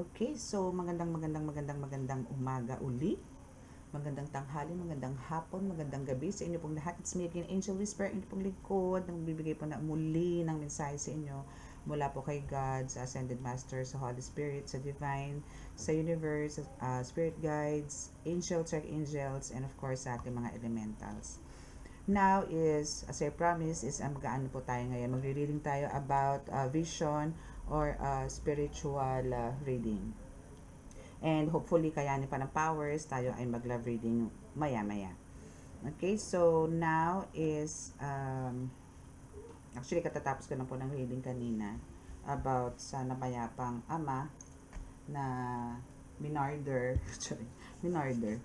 Okay, so magandang umaga uli. Magandang tanghali, magandang hapon, magandang gabi sa inyo pong lahat. It's me again, Angel Whisper, inyo pong lingkod, nang bibigay po na muli ng mensahe sa inyo mula po kay God, sa Ascended Master, sa Holy Spirit, sa Divine, sa Universe, Spirit Guides, Angels, Archangels, and of course sa ating mga elementals. Now is, as I promised, is mag-ano po tayo ngayon. Magre-reading tayo about vision or spiritual reading. And hopefully, kayanin pa ng powers, tayo ay mag-love reading maya-maya. Okay, so now is, actually katatapos ko lang po ng reading kanina about sa napayapang ama na minarder. Sorry, minarder.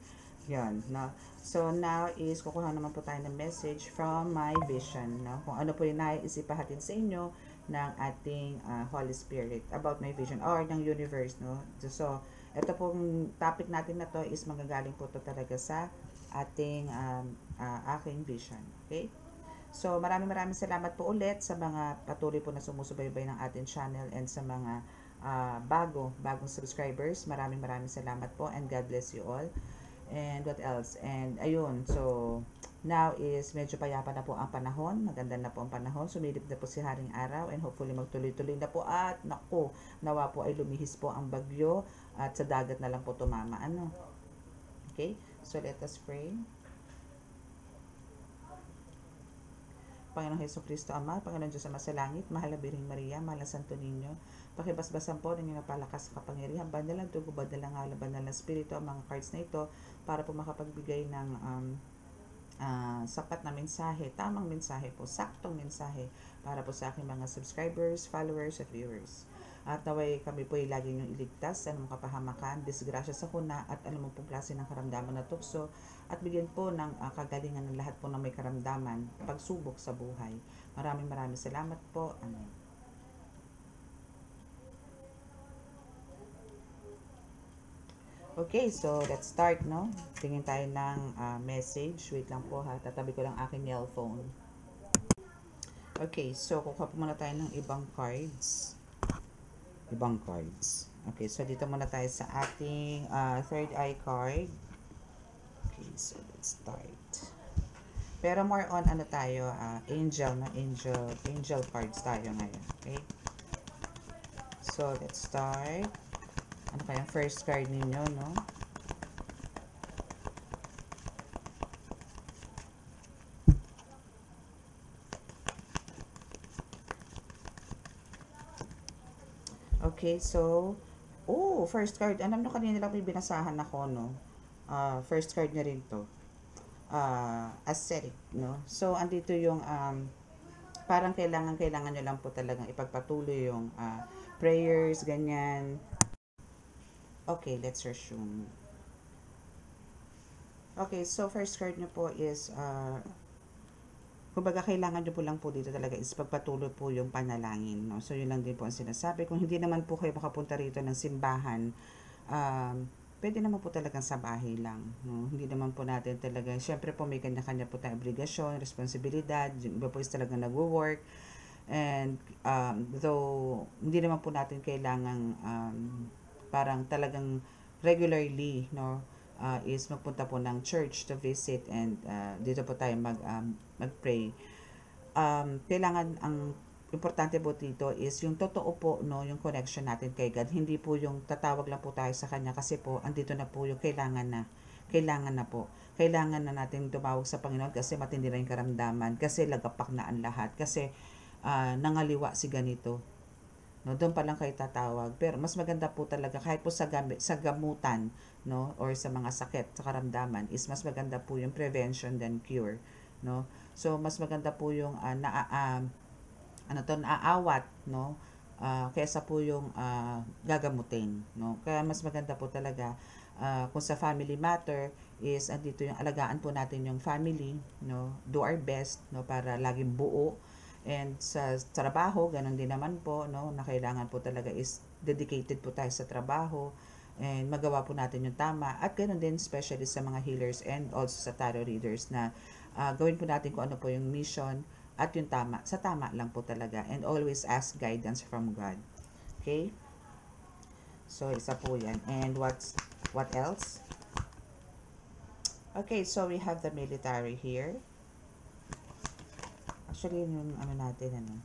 Yan, no? So, now is, kukuha naman po tayo ng message from my vision, no? Kung ano po yung nais ipahatid sa inyo ng ating Holy Spirit about my vision or ng universe, no? So, ito pong topic natin na to is magagaling po to talaga sa ating aking vision. Okay? So, maraming salamat po ulit sa mga patuloy po na sumusubaybay ng ating channel and sa mga bagong subscribers. Maraming salamat po and God bless you all. And what else? And ayun, so now is medyo payapa na po ang panahon. Maganda na po ang panahon. Sumilip na po si Haring Araw and hopefully magtuloy-tuloy na po at naku, nawa po ay lumihis po ang bagyo at sa dagat na lang po tumama. Ano? Okay? So let us pray. Panginoong Hesus Kristo Ama, Panginoon Diyos Ama sa langit, mahal na Birheng Maria, mahal na Santo Niño, pakibasbasan po ng inyong napalakas sa kapangyarihan, banal ng dugo, banal ng ngala, banal ng spirito, ang mga cards na ito para po makapagbigay ng sapat na mensahe, tamang mensahe po, saktong mensahe para po sa aking mga subscribers, followers, at viewers. At naway kami po ay lagi niyong iligtas sa anumang kapahamakan, disgrasya sa kuna at anumang pong klase ng karamdaman na tukso at bigyan po ng kagalingan ng lahat po na may karamdaman, pagsubok sa buhay. Maraming salamat po. Amen. Okay, so let's start, no? Tingin tayo ng message. Wait lang po ha, tatabi ko lang aking nail phone. Okay, so kukuha po muna tayo ng ibang cards. Okay, so dito muna tayo sa ating third eye card. Okay, so let's start. Pero more on ano tayo, angel cards tayo ngayon. Okay? So let's start. Ano kaya first card ninyo, no? Okay, so first card. Alam nyo kanina lang may binasahan ako, no? First card na rin to. Ascetic, no? So, andito yung parang kailangan nyo lang po talagang ipagpatuloy yung prayers, ganyan. Okay, let's resume. Okay, so first card nyo po is kumbaga kailangan nyo po lang po dito talaga is pagpatuloy po yung panalangin, no? So, yun lang din po ang sinasabi. Kung hindi naman po kayo makapunta rito ng simbahan, pwede naman po talagang sa bahay lang, no? Hindi naman po natin talaga, syempre po may kanya-kanya po tayong obligasyon, responsibilidad, yung iba po is talagang nagwo-work, and though hindi naman po natin kailangang parang talagang regularly, no, is magpunta po ng church to visit and dito po tayo mag-pray. Kailangan ang importante po dito is yung totoo po, no, yung connection natin kay God. Hindi po yung tatawag lang po tayo sa Kanya kasi po andito na po yung kailangan na po. Kailangan na natin tumawag sa Panginoon kasi matindi na yung karamdaman, kasi lagapak na ang lahat, kasi nangaliwa si ganito. No, doon pa lang kayo tatawag. Pero mas maganda po talaga kahit po sa gamutan, no, or sa mga sakit, sa karamdaman, is mas maganda po yung prevention than cure, no. So mas maganda po yung naaawat, no, kaysa po yung gagamutin, no. Kaya mas maganda po talaga kung sa family matter is andito yung alagaan po natin yung family, no, do our best, no, para laging buo. And sa trabaho, ganun din naman po, no, na kailangan po talaga is dedicated po tayo sa trabaho and magawa po natin yung tama. At ganun din, especially sa mga healers and also sa tarot readers na gawin po natin kung ano po yung mission at yung tama. Sa tama lang po talaga. And always ask guidance from God. Okay? So, isa po yan. And what else? Okay, so we have the military here. Actually, yun yung ano natin, ano.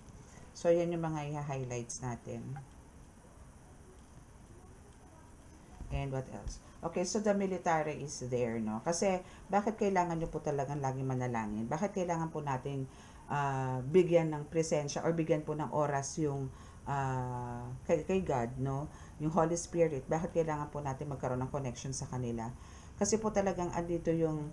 So, yan yung mga i-highlights natin. And what else? Okay, so the military is there, no? Kasi, bakit kailangan nyo po talagang laging manalangin? Bakit kailangan po natin bigyan ng presensya or bigyan po ng oras yung kay God, no? Yung Holy Spirit, bakit kailangan po natin magkaroon ng connection sa kanila? Kasi po talagang andito yung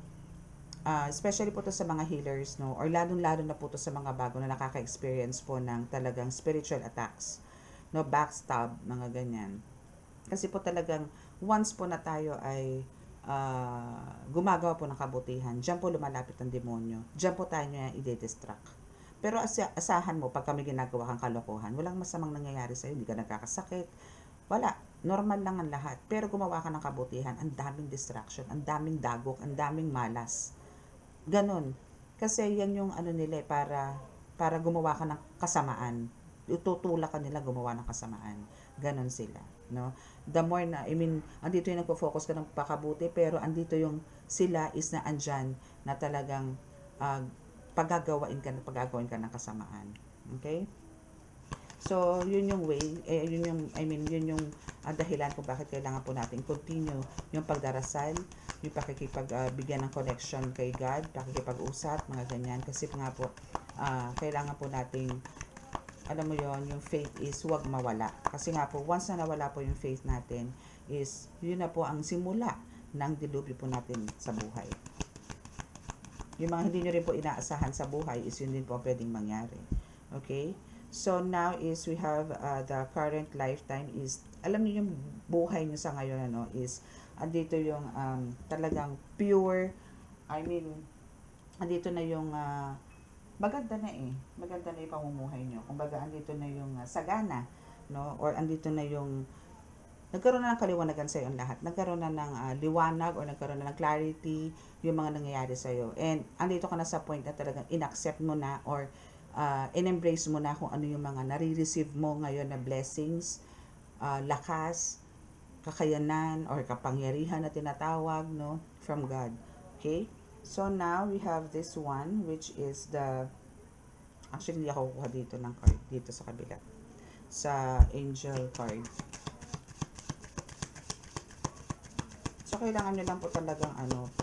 especially po to sa mga healers, no? Or lalong-lalo na po to sa mga bago na nakaka-experience po ng talagang spiritual attacks, no? Backstab, mga ganyan. Kasi po talagang once po na tayo ay gumagawa po ng kabutihan, diyan po lumalapit ang demonyo. Diyan po tayo niya i-distract. Pero asahan mo, pag kami ginagawa kang kalokohan, walang masamang nangyayari sa'yo, hindi ka nagkakasakit. Wala. Normal lang ang lahat. Pero gumawa ka ng kabutihan, ang daming distraction, ang daming dagok, ang daming malas. Ganon. Kasi yan yung ano nila para gumawa ka ng kasamaan. Itutulak ka nila gumawa ng kasamaan. Ganon sila, no? The more na, andito yung nagpo-focus ka ng pakabuti, pero andito yung sila is na andyan na talagang pagagawin ka ng kasamaan. Okay? So, yun yung way, yun yung dahilan kung bakit kailangan po natin continue yung pagdarasal, yung pakikipagbigyan ng connection kay God, pakikipag-usap, mga ganyan. Kasi nga po, kailangan po nating, alam mo yon, yung faith is huwag mawala. Kasi nga po, once na nawala po yung faith natin, is yun na po ang simula ng dilubyo po natin sa buhay. Yung mga hindi nyo rin po inaasahan sa buhay, is yun din po pwedeng mangyari. Okay? So, now is we have the current lifetime is, alam niyo yung buhay niyo sa ngayon, ano, is, andito yung talagang pure, andito na yung, maganda na yung pamumuhay niyo. Kumbaga, andito na yung sagana, no? Or andito na yung, nagkaroon na ng kaliwanagan sa iyo ang lahat. Nagkaroon na ng liwanag or nagkaroon na ng clarity yung mga nangyayari sa iyo. And andito ka na sa point na talagang inaccept mo na or in-embrace mo na kung ano yung mga nare-receive mo ngayon na blessings, lakas, kakayanan, or kapangyarihan na tinatawag, no, from God. Okay? So, now, we have this one, which is actually, hindi ako kukuha dito ng card, dito sa kabila. Sa angel card. So, kailangan nyo lang po talagang,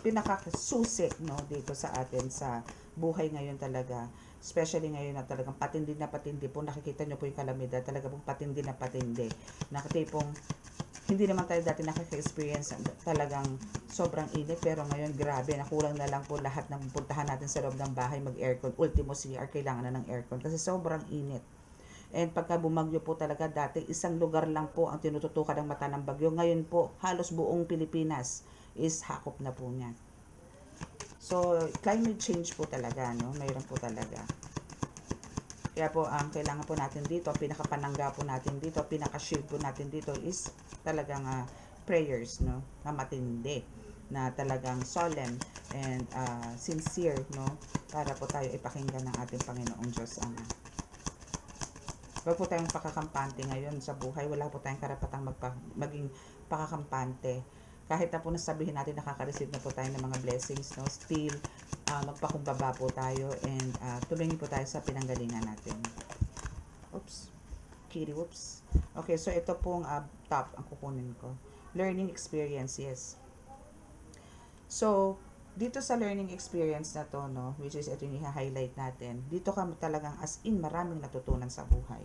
pinakasusi, no, dito sa atin, sa buhay ngayon talaga. Especially ngayon na talagang patindi na patindi po. Nakikita nyo po yung kalamidad. Talaga pong patindi na patindi. Nakatipong, hindi naman tayo dati nakaka-experience talagang sobrang init. Pero ngayon, grabe. Nakulang na lang po lahat ng puntahan natin sa loob ng bahay mag-aircon. Ultimo CR, kailangan na ng aircon. Kasi sobrang init. And pagka bumagyo po talaga, dati isang lugar lang po ang tinututukan ng mata ng bagyo. Ngayon po, halos buong Pilipinas is hakop na po niya. So, climate change po talaga, no? Mayroon po talaga. Kaya po, kailangan po natin dito, pinakapanangga po natin dito, pinaka-shield po natin dito is talagang prayers, no? Na matindi, na talagang solemn and sincere, no? Para po tayo ipakinggan ng ating Panginoong Diyos Ama. Huwag po tayong pakakampante ngayon sa buhay. Wala po tayong karapatang maging pakakampante. Kahit na po nasabihin natin nakaka-receive na po tayo ng mga blessings, no? Still, magpakumbaba po tayo and tumingin po tayo sa pinanggalingan natin. Oops. Kitty, whoops. Okay, so ito pong top ang kukunin ko. Learning experience, yes. So, dito sa learning experience na to, no, which is ito yung i-highlight natin, dito ka talagang as in maraming natutunan sa buhay.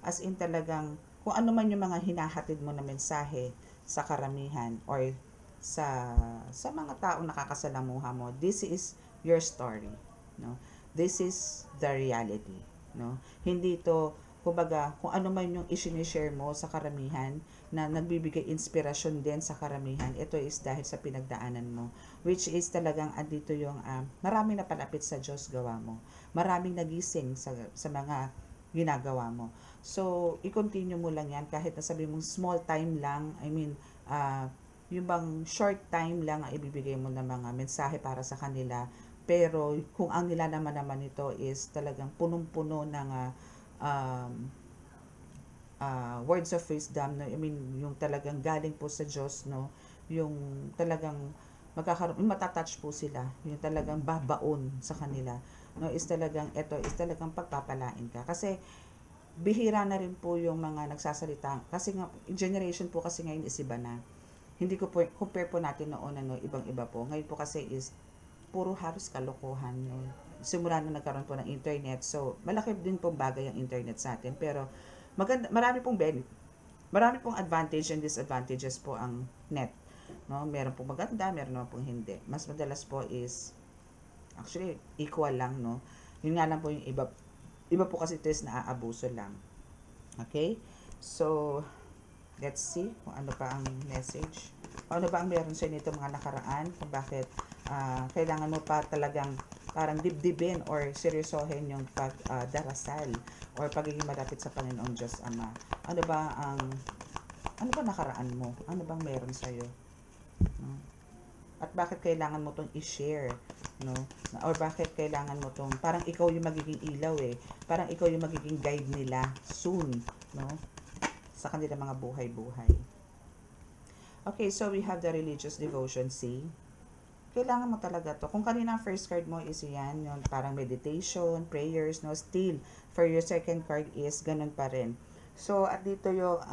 As in talagang, kung ano man yung mga hinahatid mo na mensahe sa karamihan or sa mga taong nakakasalamuha mo, this is your story, no? This is the reality, no? Hindi to, kumbaga, kung ano man yung i-share mo sa karamihan na nagbibigay inspirasyon din sa karamihan, ito is dahil sa pinagdaanan mo, which is talagang andito yung maraming napalapit sa Diyos gawa mo, maraming nagising sa mga ginagawa mo. So, i-continue mo lang yan kahit nasabi mong small time lang, yung bang short time lang ang ibibigay mo ng mga mensahe para sa kanila. Pero kung ang nila naman ito is talagang punong-puno ng words of wisdom, no? I mean, yung talagang galing po sa Diyos, no? Yung talagang matatouch po sila, yung talagang babaon sa kanila, no? Is talagang, ito is talagang pagpapalain ka. Kasi, bihira na rin po yung mga nagsasalita. Kasi nga, generation po kasi ngayon is iba na. Hindi ko po, compare po natin noon, ano, ibang-iba po. Ngayon po kasi is, puro halos kalokohan, no? Simula na nagkaroon po ng internet. So, malaki din pong bagay ang internet sa atin. Pero, marami pong advantage and disadvantages po ang net. No? Meron pong maganda, meron naman pong hindi. Mas madalas po is, actually, equal lang, no? Yun nga lang po yung iba po kasi ito is naaabuso lang. Okay? So, let's see kung ano pa ang message. Ano ba ang meron sa nito mga nakaraan? Kung bakit kailangan mo pa talagang parang dibdibin or seryosohin yung pagdarasal or pagiging malapit sa Panginoong Diyos Ama. Ano ba nakaraan mo? Ano bang meron sa iyo? No? At bakit kailangan mo tong i-share, no? Or bakit kailangan mo tong parang ikaw yung magiging ilaw eh. Parang ikaw yung magiging guide nila soon, no? Sa kanilang mga buhay-buhay. Okay, so we have the religious devotion, see? Kailangan mo talaga to. Kung kanina first card mo is yan, yung parang meditation, prayers, no? Still, for your second card is ganun pa rin. So, at dito yung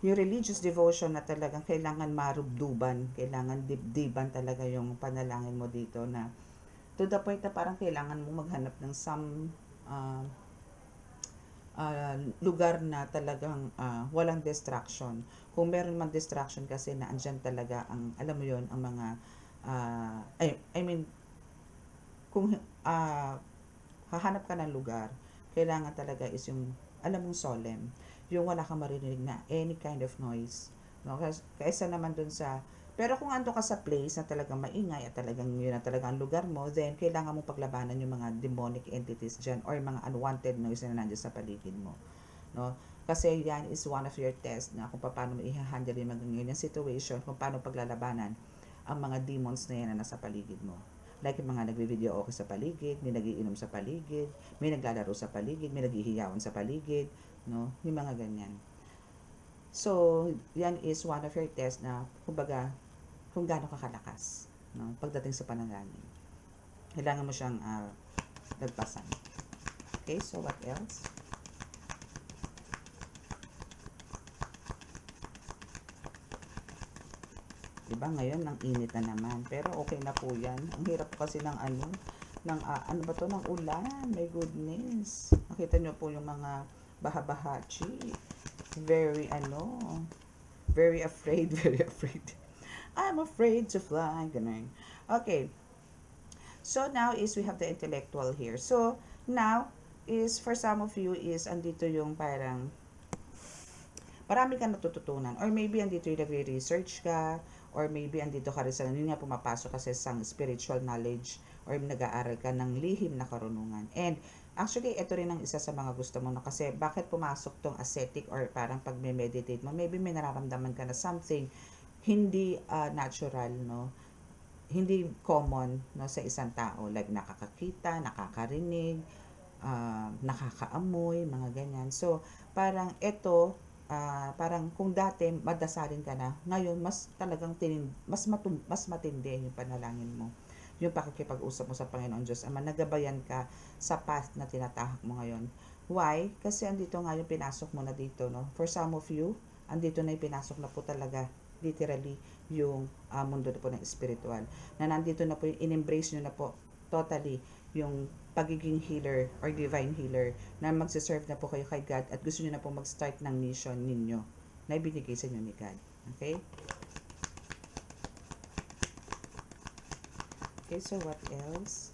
religious devotion na talagang kailangan marubduban, kailangan dibdiban talaga yung panalangin mo dito na to the point na parang kailangan mo maghanap ng some lugar na talagang walang distraction. Kung meron man distraction kasi na andyan talaga ang, alam mo yon ang mga I mean, kung hahanap ka ng lugar, kailangan talaga is yung, alam mong solemn, yung wala kang maririnig na any kind of noise. No? Kaysa naman dun sa, pero kung ando ka sa place na talagang maingay at talagang yun na talaga ang lugar mo, then kailangan mong paglabanan yung mga demonic entities dyan or mga unwanted noise na nandiyan sa paligid mo. No? Kasi yan is one of your tests na kung paano mo i-handle yung mga ganyan situation, kung paano paglalabanan ang mga demons na yan na nasa paligid mo. Like yung mga nagbe-video okay sa paligid, may nagiinom sa paligid, may naglalaro sa paligid, may naghihiyawan sa paligid, no? Yung mga ganyan. So, yan is one of your tests na, kumbaga, kung gaano ka kalakas, no? Pagdating sa panalangin. Kailangan mo siyang lagpasan. Okay, so what else? Diba ngayon ang init na naman, pero okay na po yan. Ang hirap kasi ng ano ba to, ng ulan. My goodness, nakita nyo po yung mga baha-bahachi, very very afraid. Very afraid. I'm afraid to fly, ganun. Okay, so now is we have the intellectual here. So now is for some of you is andito yung parang marami kang natututunan, or maybe andito yung nagre-research ka, or maybe andito ka rin sa, yun nga pumapasok kasi sa spiritual knowledge, or nag-aaral ka ng lihim na karunungan. And actually, ito rin ang isa sa mga gusto mo, no? Kasi bakit pumasok tong ascetic or parang pag meditate mo, maybe may nararamdaman ka na something hindi natural, no? Hindi common, no, sa isang tao, like nakakakita, nakakarinig, nakakaamoy, mga ganyan. So parang ito, parang kung dati madasalin ka na, ngayon mas talagang mas matindi yung panalangin mo. Yung pakikipag-usap mo sa Panginoon Diyos Ama, nagabayan ka sa path na tinatahak mo ngayon. Why? Kasi andito nga yung pinasok mo na dito, no? For some of you, andito na yung pinasok na po talaga, literally, yung mundo na po ng spiritual. Na nandito na po yung in-embrace nyo na po totally yung pagiging healer or divine healer, na magsiserve na po kayo kay God at gusto nyo na po mag-start ng mission ninyo na ibinigay sa inyo ni God. Okay? Okay, so what else?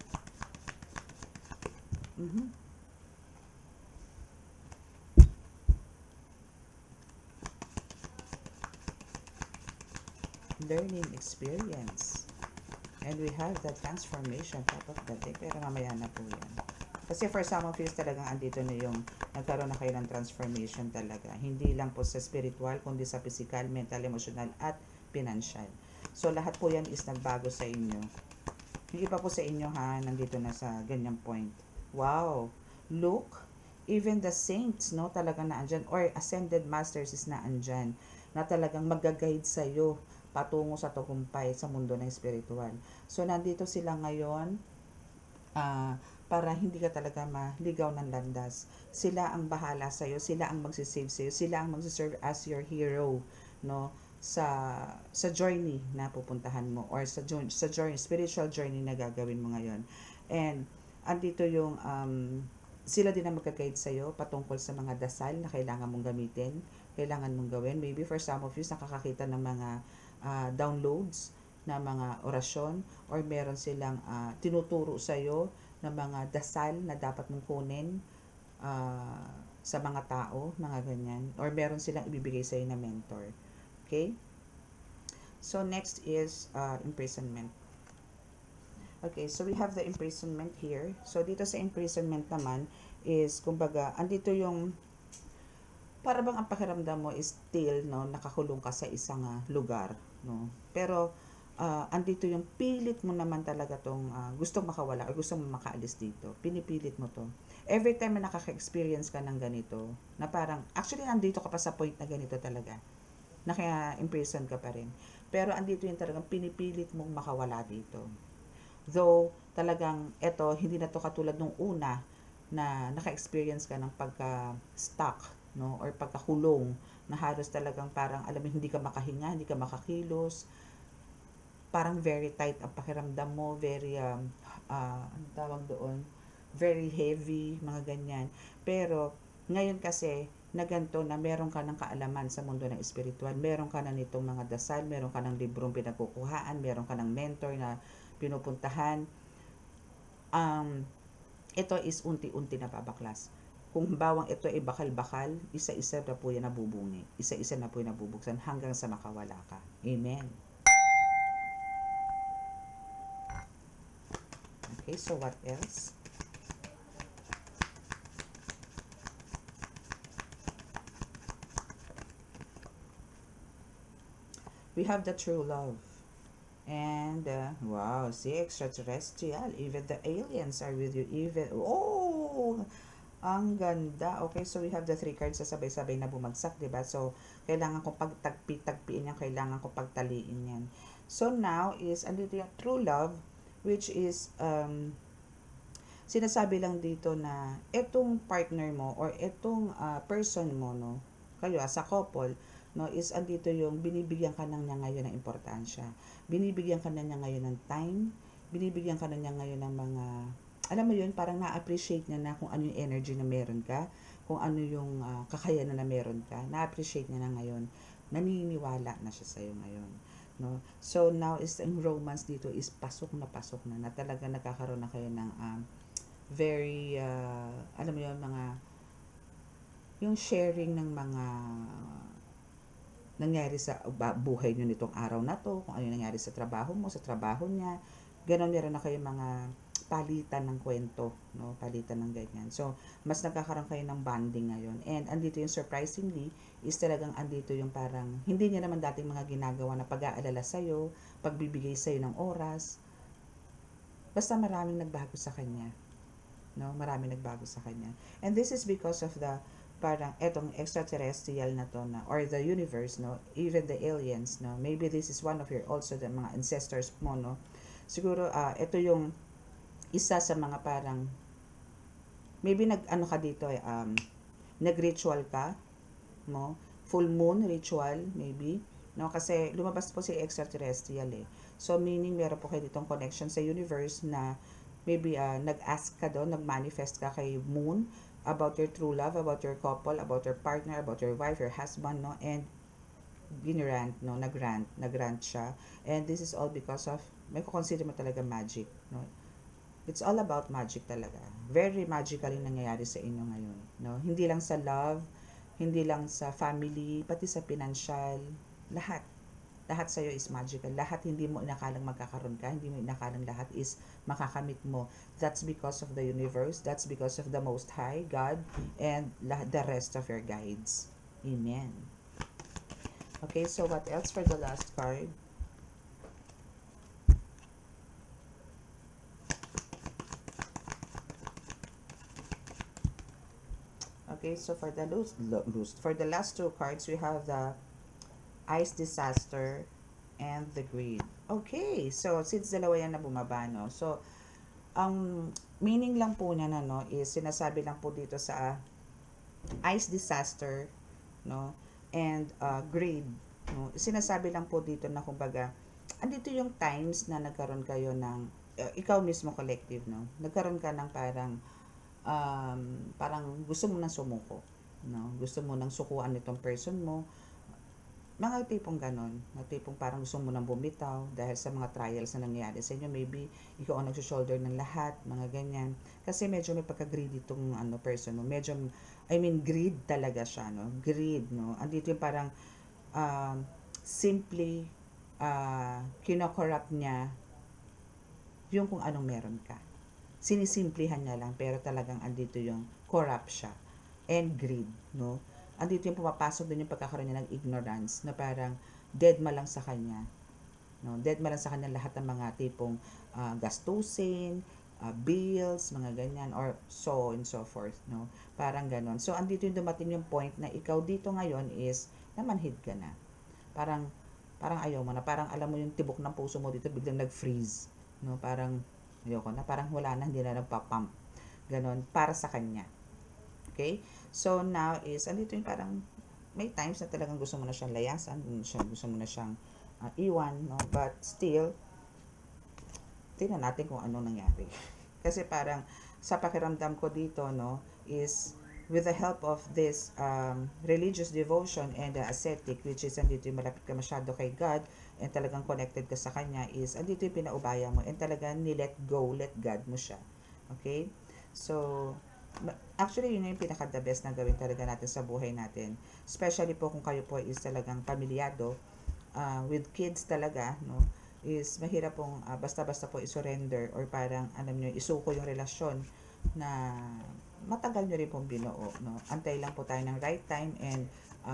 Learning experience. And we have the transformation top of the deck. Pero mamaya na po yan. Kasi for some of you, talagang andito na yung nagkaroon na kayo ng transformation talaga. Hindi lang po sa spiritual, kundi sa physical, mental, emotional, at financial. So, lahat po yan is nagbago sa inyo. Yung iba po sa inyo ha, nandito na sa ganyang point. Wow! Look, even the saints, no, talagang naandyan, or ascended masters is naandyan, na talagang mag-guide sa'yo patungo sa tagumpay sa mundo ng spiritual. So, nandito sila ngayon, para hindi ka talaga maligaw ng landas. Sila ang bahala sa'yo, sila ang magsisave sa'yo, sila ang magsiserve as your hero, no, sa journey na pupuntahan mo, or sa journey, spiritual journey na gagawin mo ngayon. And andito yung sila din ang magka-guide sa'yo patungkol sa mga dasal na kailangan mong gamitin, kailangan mong gawin. Maybe for some of you, nakakakita ng mga downloads na mga orasyon, or meron silang tinuturo sa'yo ng mga dasal na dapat mong kunin sa mga tao, mga ganyan. Or meron silang ibibigay sa'yo na mentor. Okay? So, next is imprisonment. Okay, so we have the imprisonment here. So, dito sa imprisonment naman is, kumbaga, andito yung, para bang ang pakiramdam mo is still, no, nakakulong ka sa isang lugar, no. Pero, andito yung pilit mo naman talaga tong gustong makawala o gustong makaalis dito. Pinipilit mo to. Every time na nakaka-experience ka ng ganito, na parang, actually, andito ka pa sa point na ganito talaga. Na kaya imprison ka pa rin. Pero andito yung talagang pinipilit mong makawala dito. Though, talagang, eto, hindi na to katulad nung una na naka-experience ka ng pagka-stuck, no? Or pagkakulong, na halos talagang parang, alam mo, hindi ka makahinga, hindi ka makakilos, parang very tight ang pakiramdam mo, very, ano tawag doon, very heavy, mga ganyan. Pero, ngayon kasi, na ganito na meron ka ng kaalaman sa mundo ng espiritual, meron ka na nitong mga dasal, meron ka ng librong pinagkukuhaan, meron ka ng mentor na pinupuntahan. Ito is unti-unti na babaklas. Kung bawang ito ay bakal-bakal, isa-isa na po yan nabubungi. Isa-isa na po yan nabubuksan hanggang sa makawala ka. Amen. Okay, so what else? We have the true love. And, wow, see, extraterrestrial. Even the aliens are with you. Even, oh, ang ganda. Okay, so we have the 3 cards sa sabay-sabay na bumagsak, diba? So, kailangan ko pagtagpi-tagpiin yan. Kailangan ko pagtaliin yan. So, now is, andito yung true love, which is, sinasabi lang dito na, etong partner mo, or etong person mo, no, kayo, sa couple, no, is andito yung binibigyan ka na niya ngayon ng importansya. Binibigyan ka na niya ngayon ng time, binibigyan ka na niya ngayon ng mga, alam mo yun, parang na-appreciate niya na kung ano yung energy na meron ka, kung ano yung kakayanan na meron ka, na-appreciate niya na ngayon, naniniwala na siya sa'yo ngayon. No? So, now is ang romance dito is pasok na talaga nagkakaroon na kayo ng very, alam mo yun, mga, yung sharing ng mga nangyari sa buhay nyo nitong araw na to, kung ano yung nangyari sa trabaho mo, sa trabaho niya, ganon, meron na kayo mga palitan ng kwento, no? Palitan ng ganyan. So, mas nagkakaroon kayo ng bonding ngayon. And andito yung surprisingly, is talagang andito yung parang, hindi niya naman dating mga ginagawa na pag-aalala sa'yo, pagbibigay sa'yo ng oras, basta maraming nagbago sa kanya. No? Maraming nagbago sa kanya. And this is because of the parang etong extraterrestrial na to na, or the universe, no, even the aliens, no, maybe this is one of your also the mga ancestors mo, no, siguro ito yung isa sa mga parang maybe nag-ano ka dito nag-ritual ka, no, full moon ritual maybe, no, kasi lumabas po si extraterrestrial so meaning meron po kayo ditong connection sa universe na maybe nag-ask ka doon, nag-manifest ka kay moon about your true love, about your couple, about your partner, about your wife, your husband, no, and ginrant, no, nagrant siya, and this is all because of, may consider mo talaga magic, no, it's all about magic talaga, very magical yung nangyayari sa inyo ngayon, no, hindi lang sa love, hindi lang sa family, pati sa financial, lahat sa'yo is magical. Lahat hindi mo inakalang magkakaroon ka, hindi mo inakalang lahat is makakamit mo. That's because of the universe, that's because of the Most High, God, and the rest of your guides. Amen. Okay, so what else for the last card? Okay, so for the for the last two cards, we have the Ice Disaster and the Greed. Okay, so since dalawa yan na bumaba, no? So, ang meaning lang po niya na, no, is sinasabi lang po dito sa Ice Disaster, no, and Greed, no? Sinasabi lang po dito na kumbaga, andito yung times na nagkaroon kayo ng, ikaw mismo collective, no? Nagkaroon ka ng parang gusto mo nang sumuko, no? Gusto mo nang sukuan itong person mo, mga tipong ganon, na tipong parang gusto mo nang bumitaw dahil sa mga trials na nangyayari sa inyo. Maybe ikaw ang nag-shoulder ng lahat, mga ganyan. Kasi medyo may pagka-greed itong person mo. Medyo, I mean, greed talaga siya, no? Greed, no? Andito yung parang simply kinokorrupt niya yung kung anong meron ka. Sinisimplihan niya lang, pero talagang andito yung corrupt siya. And greed, no? Andito yung pumapasok din yung pagkakaroon niya ng ignorance na parang dead ma lang sa kanya. No? Dead ma lang sa kanya lahat ng mga tipong gastusin, bills, mga ganyan, or so and so forth. No? Parang ganon. So, andito yung dumating yung point na ikaw dito ngayon is namanhid ka na. Parang ayaw mo na. Parang alam mo yung tibok ng puso mo dito biglang nag-freeze. No? Parang ayoko na. Parang wala na, hindi na nagpa-pump. Ganon. Para sa kanya. Okay? So, now is, andito yung parang, may times na talagang gusto mo na siyang layasan, gusto mo na siyang iwan, no? But still, tingnan natin kung ano nangyari. Kasi parang, sa pakiramdam ko dito, no, is, with the help of this religious devotion and ascetic, which is, andito yung malapit ka masyado kay God, and talagang connected ka sa Kanya, is, andito yung pinaubaya mo, and talagang ni-let go, let God mo siya. Okay? So, actually, yun yung pinaka-the best na gawin talaga natin sa buhay natin. Especially po kung kayo po is talagang pamilyado, with kids talaga, no, is mahirap pong basta-basta po isurrender or parang, alam nyo, isuko yung relasyon na matagal nyo rin pong binuo, no. Antay lang po tayo ng right time and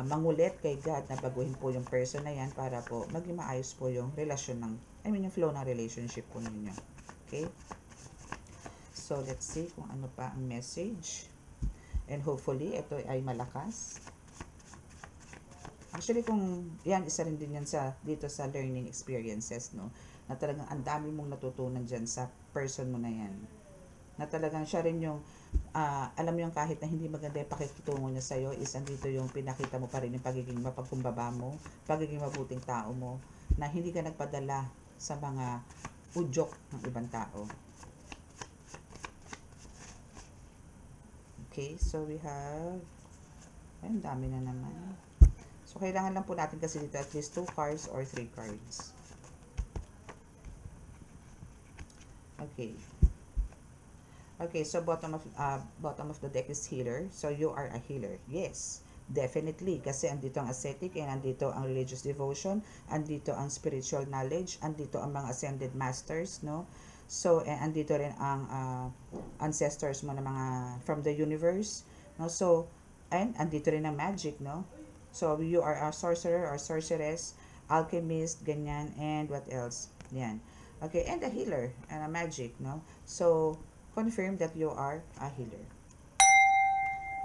mangulit kay God na baguhin po yung person na yan para po maging maayos po yung relasyon ng, yung flow ng relationship po ninyo. Okay? So, let's see kung ano pa ang message. And hopefully, ito ay malakas. Actually, kung yan, isa rin din yan dito sa learning experiences, no? Na talagang ang dami mong natutunan dyan sa person mo na yan. Na talagang siya rin yung, alam mo yung kahit na hindi maganda yung pakikitungo niya sa'yo, is andito yung pinakita mo pa rin yung pagiging mapagkumbaba mo, pagiging mabuting tao mo, na hindi ka nagpadala sa mga udyok ng ibang tao. Okay, so we have, ay, dami na naman. So, kailangan lang po natin kasi dito at least 2 cards or 3 cards. Okay. Okay, so bottom of the deck is healer. So, you are a healer. Yes, definitely. Kasi andito ang ascetic and andito ang religious devotion. Andito ang spiritual knowledge. Andito ang mga ascended masters, no? So, andito rin ang ancestors mo na mga from the universe, no? So, and andito rin ang magic, no? So, you are a sorcerer or sorceress, alchemist, ganyan, and what else? Yan. Okay, and a healer, and a magic, no? So, confirm that you are a healer.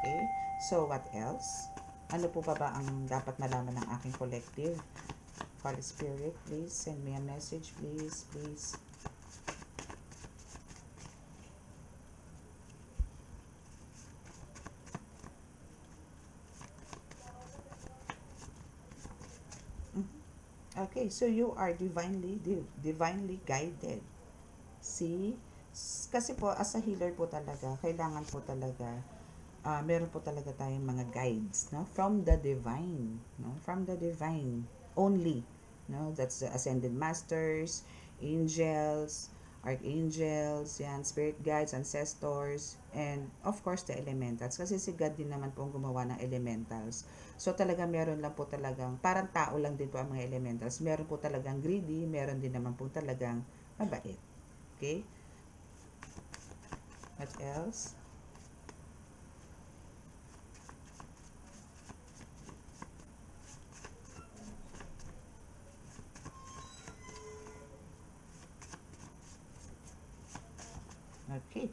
Okay, so what else? Ano po ba ang dapat malaman ng aking collective? Holy Spirit, please send me a message, please, please. Okay, so you are divinely guided. See? Kasi po, as a healer po talaga, kailangan po talaga, meron po talaga tayong mga guides, no? From the divine, no? From the divine only, no? That's the ascended masters, angels, archangels, yan, spirit guides, ancestors, and of course the elementals. Kasi si God din naman po ang gumawa ng elementals. So talaga meron lang po talagang, parang tao lang din po ang mga elementals. Meron po talagang greedy, meron din naman po talagang mabait. Okay? What else? Okay.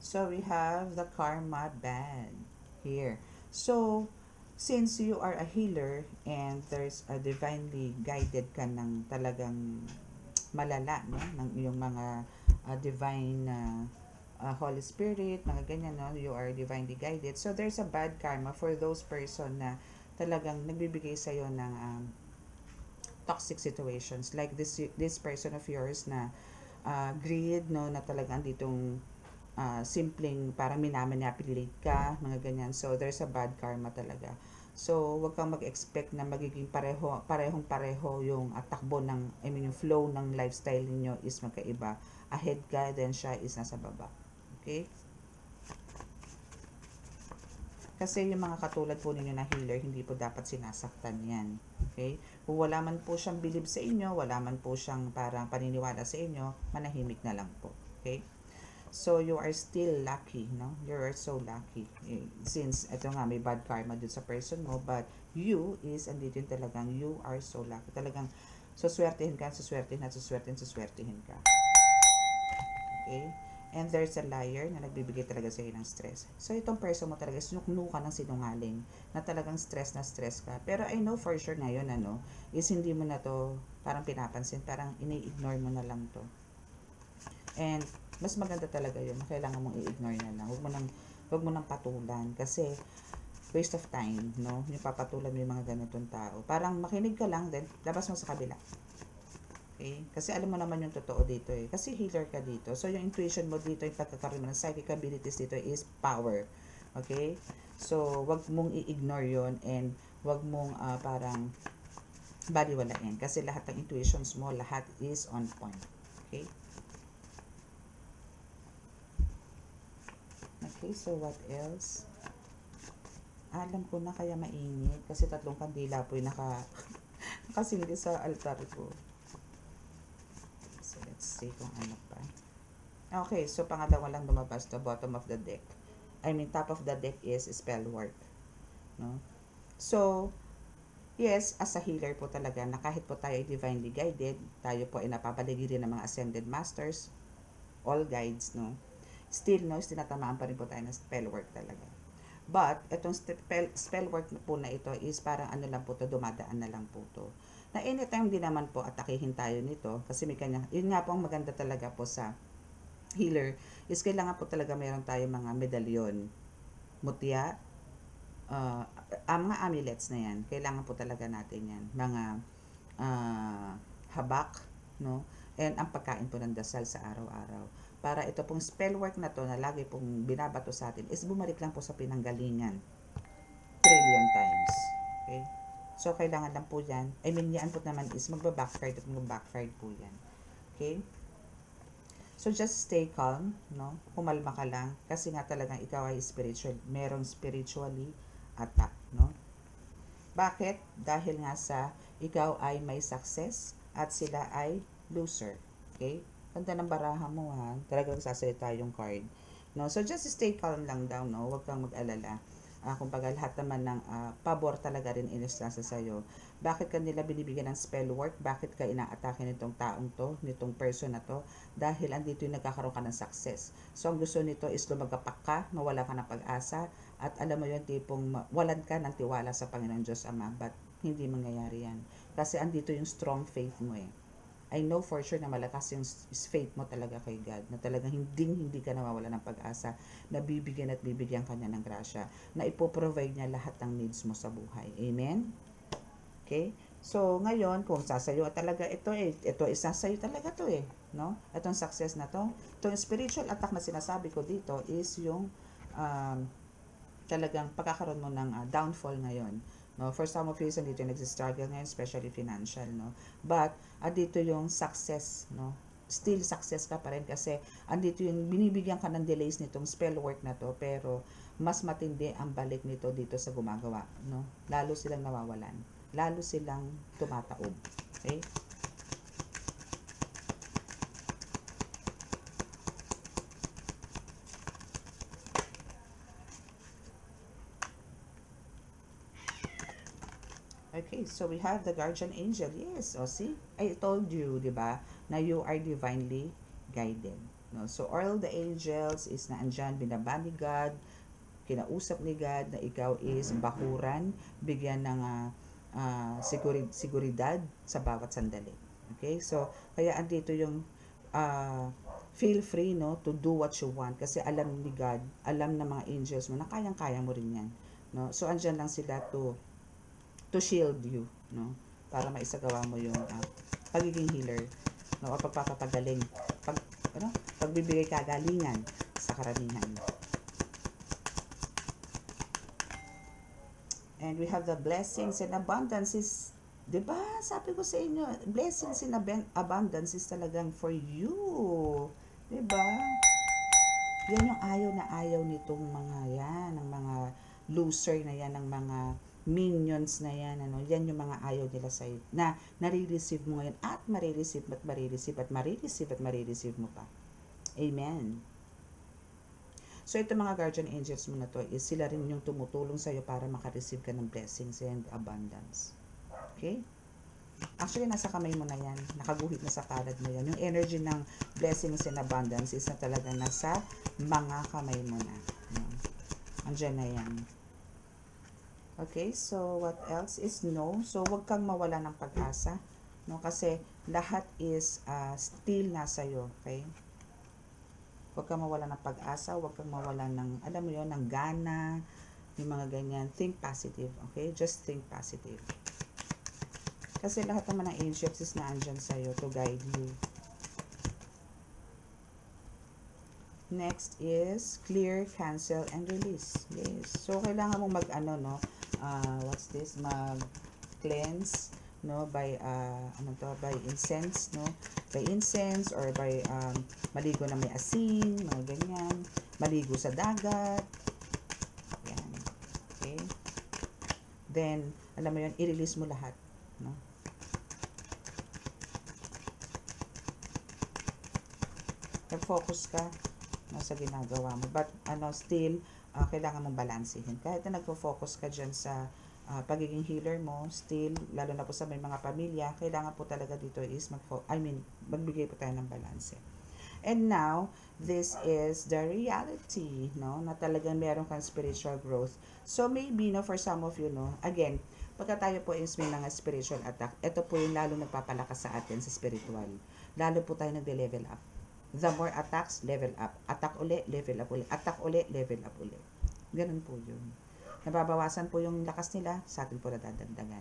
So, we have the karma band. here. So, since you are a healer and there's a divinely guided ka ng talagang malala, no? Ng yung mga divine Holy Spirit, mga ganyan, no? You are divinely guided. So, there's a bad karma for those person na talagang nagbibigay sa'yo ng toxic situations. Like this person of yours na greed, no? Na talagang ditong simpleng parang minamanipulate ka, mga ganyan. So, there's a bad karma talaga. So, wag kang mag-expect na magiging parehong-pareho yung takbo ng, yung flow ng lifestyle niyo is magkaiba. Ahead ka, then siya is nasa baba. Okay? Kasi yung mga katulad po ninyo na healer, hindi po dapat sinasaktan yan. Okay? Kung wala man po siyang believe sa inyo, wala man po siyang parang paniniwala sa inyo, manahimik na lang po. Okay? So, you are still lucky, no? You are so lucky. Since, ito nga, may bad karma dun sa person mo, but you is, andito yung talagang, you are so lucky. Talagang, suswertihin ka, suswertihin at suswertihin ka. Okay? And there's a liar na nagbibigay talaga sa'yo ng stress. So, itong person mo talaga, sinukno ka ng sinungaling, na talagang stress na stress ka. Pero I know for sure ngayon, is hindi mo na to parang pinapansin, parang ini-ignore mo na lang to. And, mas maganda talaga yun. Kailangan mong i-ignore na lang. Huwag mo nang patulan. Kasi, waste of time, no? Yung papatulan mo yung mga ganitong tao. Parang makinig ka lang, then labas mo sa kabila. Okay? Kasi alam mo naman yung totoo dito eh. Kasi healer ka dito. So, yung intuition mo dito, yung pagkakaroon mo ng psychic abilities dito is power. Okay? So, wag mong i-ignore yun and wag mong parang baliwalain. Kasi lahat ng intuitions mo, lahat is on point. Okay? Okay, so what else? Alam ko na kaya mainit kasi 3 kandila po yung nakasindi sa altar ko. So, let's see kung ano pa. Okay, so pangalawa lang lumabas to, bottom of the deck. I mean, top of the deck is spell work. No? So, yes, as a healer po talaga, na kahit po tayo ay divinely guided, tayo po ay napapaligiran ng mga ascended masters, all guides, no? Still, no, tinatamaan pa rin po tayo ng spell work talaga. But, itong spell work po na ito is parang ano lang po to, dumadaan na lang po to. Na anytime din naman po atakihin tayo nito, kasi may kanya, yun nga po ang maganda talaga po sa healer, is kailangan po talaga meron tayo mga medalyon, mutya, mga amulets na yan, kailangan po talaga natin yan. Mga habak, no? And ang pagkain po ng dasal sa araw-araw. Para ito pong spell work na to na lagi pong binabato sa atin is bumalik lang po sa pinanggalingan. Trillion times. Okay? So, kailangan lang po yan. I mean, yan po naman is magbabackfire at magbackfire po yan. Okay? So, just stay calm, no? Kumalma ka lang. Kasi nga talagang ikaw ay spiritual. Merong spiritually attack, no? Bakit? Dahil nga sa ikaw ay may success at sila ay loser. Okay? Ganda ng baraha mo ha. Talagang sasalita yung card. No? So, just stay calm lang daw, no? Huwag kang mag-alala. Kumbaga, lahat naman ng pabor talaga rin inisasa sa'yo. Bakit ka nila binibigyan ng spell work? Bakit ka inaatake nitong taong to, nitong person na to? Dahil andito yung nagkakaroon ka ng success. So, ang gusto nito is lumagapak ka, mawala ka ng pag-asa, at alam mo yung tipong walan ka ng tiwala sa Panginoon Diyos Ama. But, hindi mangyayari yan. Kasi andito yung strong faith mo eh. I know for sure na malakas yung faith mo talaga kay God, na talagang hindi ka nawawala ng pag-asa, na bibigyan at bibigyan ka niya ng grasya, na ipoprovide niya lahat ng needs mo sa buhay. Amen? Okay? So, ngayon, kung sasayo talaga ito isasayo talaga to eh. No? Itong success na to. Itong spiritual attack na sinasabi ko dito is yung talagang pagkakaroon mo ng downfall ngayon. No, for some of you, andito yung nagsistruggle ngayon, especially financial, no. But, andito yung success, no. Still success ka pa rin kasi andito yung binibigyan ka ng delays nitong spell work na to, pero mas matindi ang balik nito dito sa gumagawa, no. Lalo silang nawawalan. Lalo silang tumataob. Okay? Okay, so we have the guardian angel. Yes, see? I told you, di ba, na you are divinely guided. No? So, all the angels is na andyan, binabani God, kinausap ni God na ikaw is bakuran, bigyan ng seguridad sa bawat sandali. Okay? So, kaya andito yung feel free, no, to do what you want kasi alam ni God, alam ng mga angels mo na kayang-kaya mo rin yan. No? So, andyan lang sila to shield you, no? Para maisagawa mo yung pagiging healer, no? O pagpapagaling, pagbibigay kagalingan sa karamihan. And we have the blessings and abundances. Diba? Sabi ko sa inyo, blessings and abundance is talagang for you. Diba? Yan yung ayaw na ayaw nitong mga yan, ng mga loser na yan, ng mga minions na yan, ano, yan yung mga ayaw nila sa'yo, na nare-receive mo ngayon, at marireceive, at marireceive, at marireceive, at marireceive mo pa. Amen. So, ito mga guardian angels mo na to, is sila rin yung tumutulong sa'yo para makareceive ka ng blessings and abundance. Okay? Actually, nasa kamay mo na yan. Nakaguhit na sa palad mo yan. Yung energy ng blessings and abundance is na talaga nasa mga kamay mo na. Andiyan na yan. Okay, so what else is no. So, wag kang mawala ng pag-asa. No? Kasi lahat is still nasa iyo. Okay? Wag kang mawala ng pag-asa. Wag kang mawala ng, alam mo yun, ng gana. Yung mga ganyan. Think positive. Okay? Just think positive. Kasi lahat naman ng angels is naandyan sa'yo to guide you. Next is clear, cancel, and release. Yes. So, kailangan mong what's this? Mag-cleanse, no? By, by incense, no? By incense or by maligo na may asin, mga ganyan. Maligo sa dagat. Yan. Okay? Then, alam mo yun, i-release mo lahat, no? Nag-focus ka sa ginagawa mo. But, still, kailangan mong balansehin. Kahit na nagpo-focus ka dyan sa pagiging healer mo, still, lalo na po sa may mga pamilya, kailangan po talaga dito is magbigay po tayo ng balanse. And now, this is the reality, no? Na talagang meron kang spiritual growth. So, maybe, no, for some of you, no, again, pagka tayo po is may mga spiritual attack, ito po yung lalo nagpapalakas sa atin sa spiritual. Lalo po tayo nagde-level up. The more attacks, level up. Attack uli, level up uli. Attack uli, level up uli. Ganun po yun. Nababawasan po yung lakas nila, sa atin po nadadagdagan.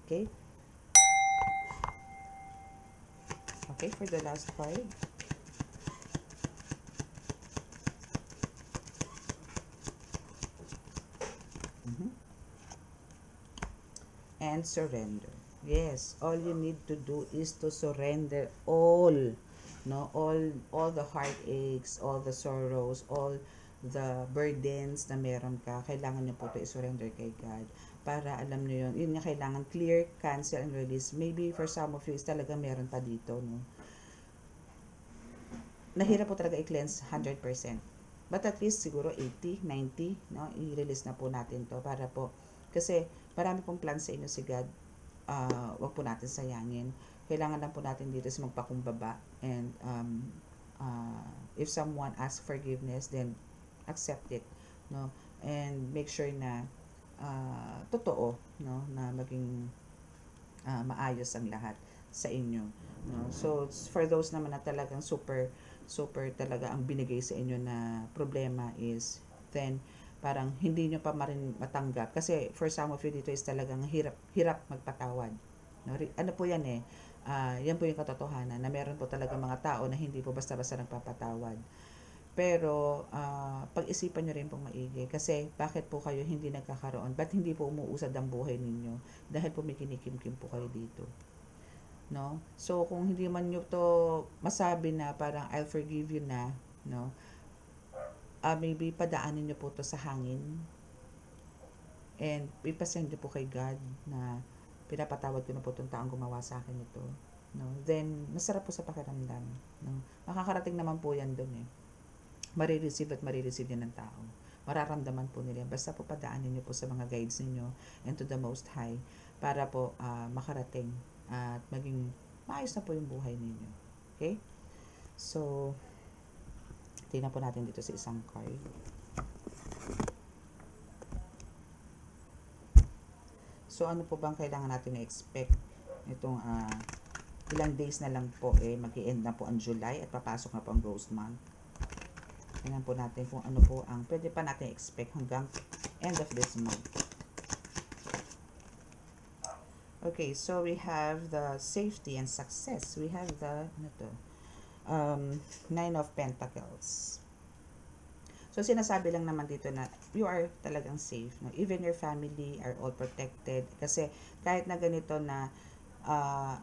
Okay? Okay, for the last card. And surrender. Yes, all you need to do is to surrender all. No, all the heartaches, all the sorrows, all the burdens na meron ka, kailangan niyo po ito i-surrender kay God. Para alam niyo yun nga kailangan clear, cancel, and release. Maybe for some of you is talaga meron pa dito, no? Nahirap po talaga i-cleanse 100%. But at least siguro 80, 90, no? I-release na po natin to para po, kasi marami pong plans sa inyo si God. Wag po natin sayangin. Kailangan lang po natin dito is magpakumbaba, and if someone asks forgiveness, then accept it, no? And make sure na totoo, no, na maging maayos ang lahat sa inyo, no? So for those naman na talagang super talaga ang binigay sa inyo na problema is, then parang hindi nyo pa rin matanggap kasi for some of you dito is talagang hirap magpatawad, no? Ano po yan yan po yung katotohanan na meron po talaga mga tao na hindi po basta-basta nagpapatawad. Pero, pag-isipan nyo rin pong maigi. Kasi, bakit po kayo hindi nagkakaroon? Ba't hindi po umuusad ang buhay ninyo? Dahil po may kinikim-kim po kayo dito. No? So, kung hindi man nyo to masabi na parang I'll forgive you na, no? Maybe padaanin nyo po to sa hangin. And, ipasend nyo po kay God na pinapatawad ko na po itong taong gumawa sa akin ito, no? Then, masarap po sa pakiramdam, no? Makakarating naman po yan doon marireceive yan ng tao. Mararamdaman po nila. Basta po padaanin nyo po sa mga guides ninyo and to the Most High para po makarating at maging maayos na po yung buhay ninyo. Okay? So, tingnan po natin dito sa isang card. So, ano po bang kailangan natin na-expect? Itong ilang days na lang po mag-i-end na po ang July at papasok na po ang Rose Month. Tingnan po natin kung ano po ang pwede pa natin expect hanggang end of this month. Okay, so we have the safety and success. We have the Nine of Pentacles. So, sinasabi lang naman dito na you are talagang safe. No? Even your family are all protected. Kasi kahit na ganito na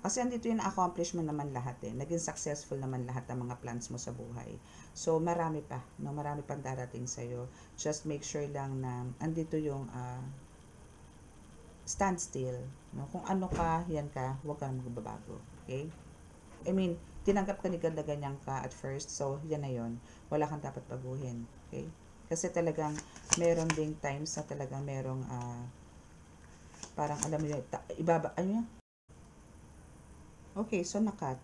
kasi andito yung accomplish mo naman lahat naging successful naman lahat ng mga plans mo sa buhay. So, marami pa, no? Marami pang darating sa'yo. Just make sure lang na andito yung stand still. No? Kung ano ka, yan ka, huwag ka magbabago. Okay? I mean, tinanggap ka ni God na ganyan ka at first, so yan na yun. Wala kang dapat baguhin. Okay? Kasi talagang meron ding times na talagang merong parang alam mo yun, okay, so nakat.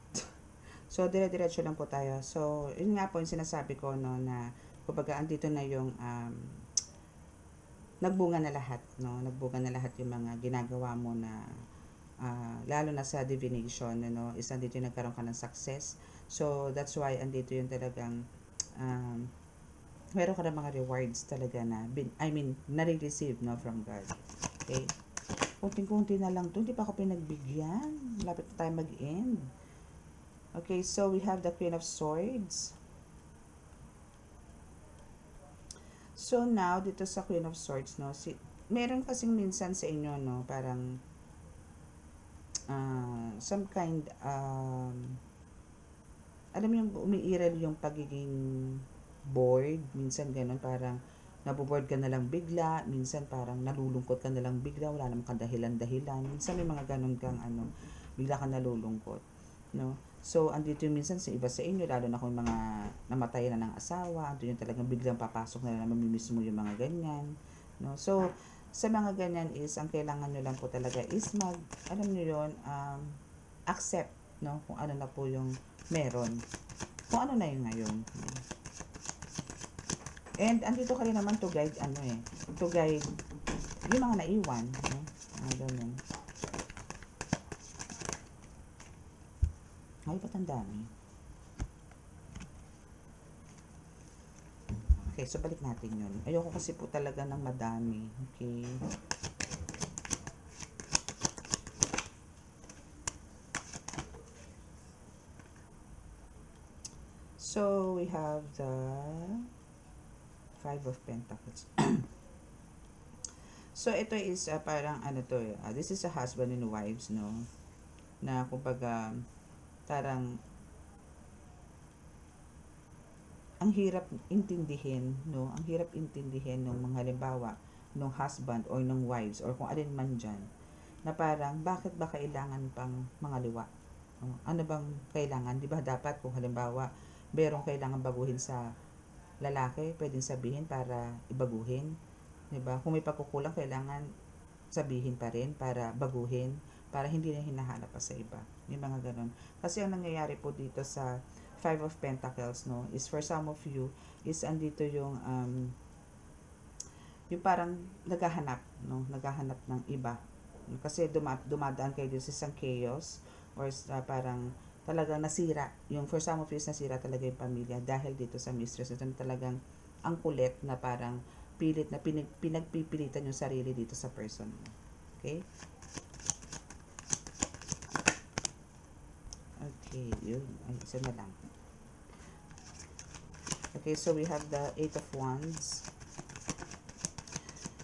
So, dire-diretso lang po tayo. So, yun nga po yung sinasabi ko, no, na kumbaga andito na yung nagbunga na lahat, no? Nagbunga na lahat yung mga ginagawa mo na lalo na sa divination, no? Is andito yung nagkaroon ka ng success. So, that's why andito yung talagang meron ka ng mga rewards talaga na nare-receive, no, from God. Okay? Kunting-kunti na lang to, hindi pa ako pinagbigyan. Lapit na tayo mag-end. Okay, so we have the Queen of Swords. So now, dito sa Queen of Swords, no, meron kasing minsan sa inyo, no, parang some kind, alam mo yung umiiral yung pagiging bored, minsan ganun, parang naboboard ka na lang bigla, minsan parang nalulungkot ka na lang bigla, wala namang kadahilan-dahilan. Minsan may mga ganun kang bigla ka nalulungkot, no? So, andito yung minsan sa iba sa inyo, lalo na kung mga namatay na ng asawa, andito yung talagang biglang papasok na mamimiss mo yung mga ganyan, no? So, sa mga ganyan is, ang kailangan nyo lang po talaga is alam nyo yun, accept, no? Kung ano na po yung meron. Kung ano na yung ngayon. And andito ka rin naman to guide, to guide yung mga naiwan, no? Ganun. Ay, ba't ang dami? Okay, so balik natin yun. Ayoko kasi po talaga ng madami. Okay. So, we have the Five of Pentacles. So, ito is parang this is a husband and wives, no? Na kumbaga, parang ang hirap intindihin, no? Ang hirap intindihin ng mga halimbawa, ng husband or ng wives or kung alin man dyan, na parang bakit ba kailangan pang mga liwa? Ano bang kailangan? Di ba dapat kung halimbawa, merong kailangan baguhin sa lalaki, pwedeng sabihin para ibaguhin. Diba? Kung may pagkukulang, kailangan sabihin pa rin para baguhin, para hindi na hinahanap pa sa iba. Yung mga ganun. Kasi ang nangyayari po dito sa Five of Pentacles, no, is for some of you, is andito yung parang naghahanap, no, naghahanap ng iba. Kasi dumadaan kayo dito sa isang chaos, or parang talagang nasira, yung for some of you nasira talaga yung pamilya dahil dito sa mistress. Ito talagang ang kulit na parang pilit na pinagpipilitan yung sarili dito sa person mo. Okay? Okay, yun. Ay, isa na lang. Okay, so we have the Eight of Wands.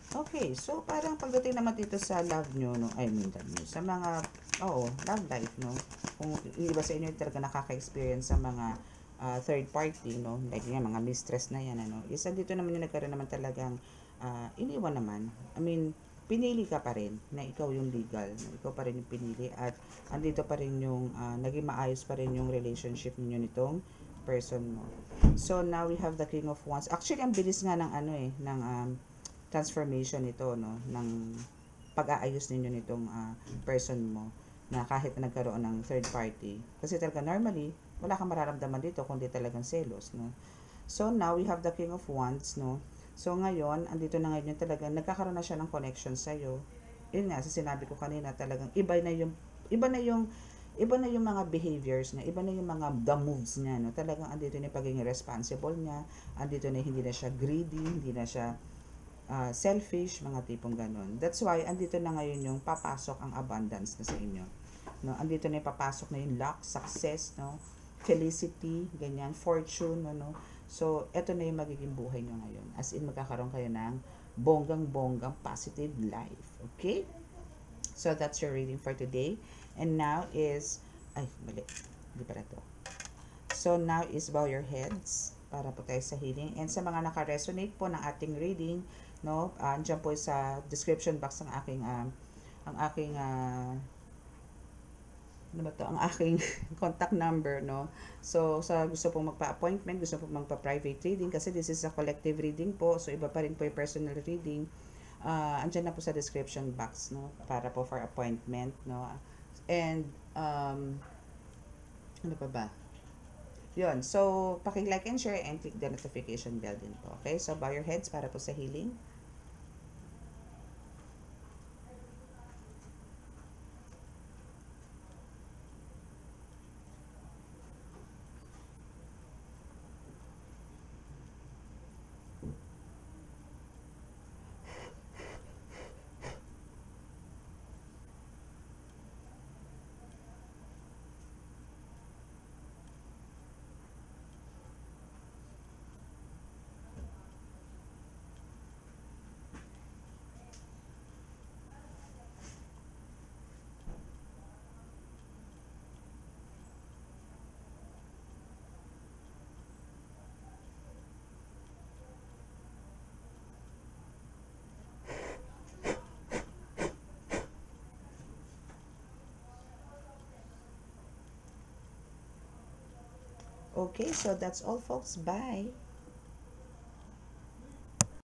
Okay, so parang pagdating naman dito sa love nyo, no, sa mga, love life, no, kung iba sa inyo talaga nakaka-experience sa mga third party, no, like yung mga mistress na yan, isa dito naman yung nagkaroon naman talagang iniwan naman. Pinili ka pa rin na ikaw yung legal, no? Ikaw pa rin yung pinili at andito pa rin yung naging maayos pa rin yung relationship niyo nitong person mo. So now we have the King of Wands. Actually, ang bilis nga ng ng transformation nito, no, ng pag-aayos ninyo nitong person mo, na kahit na nagkaroon ng third party. Kasi talaga normally, wala kang mararamdaman dito kundi talagang selos, no. So now we have the King of Wands, no. So ngayon, andito na ngayon talaga nagkakaroon na siya ng connection sa iyo. yun nga, sa sinabi ko kanina, talagang iba na yung, mga behaviors niya, iba na yung mga the moves niya, no? Talagang andito na yung pagiging responsible niya, andito na hindi na siya greedy, hindi na siya selfish, mga tipong ganun. That's why, andito na ngayon yung papasok ang abundance na sa inyo. No? Andito na yung papasok na yung luck, success, no? Felicity, ganyan, fortune, no? So, eto na yung magiging buhay nyo ngayon. As in, magkakaroon kayo ng bonggang-bonggang positive life. Okay? So, that's your reading for today. And now is, ay, mali. Hindi pala to. So, now is bow your heads para po tayo sa healing. And sa mga naka-resonate po ng ating reading, no, andyan po sa description box ang aking, ano ba to, ang aking contact number, no. So, sa gusto pong magpa-appointment, gusto pong magpa-private reading, kasi this is a collective reading po, so iba pa rin po yung personal reading. Andyan na po sa description box, no, para po for appointment, no. And, ano pa ba? Yun. So, paki-like and share and click the notification bell din po. Okay? So, bow your heads para po sa healing. Okay, so that's all, folks. Bye!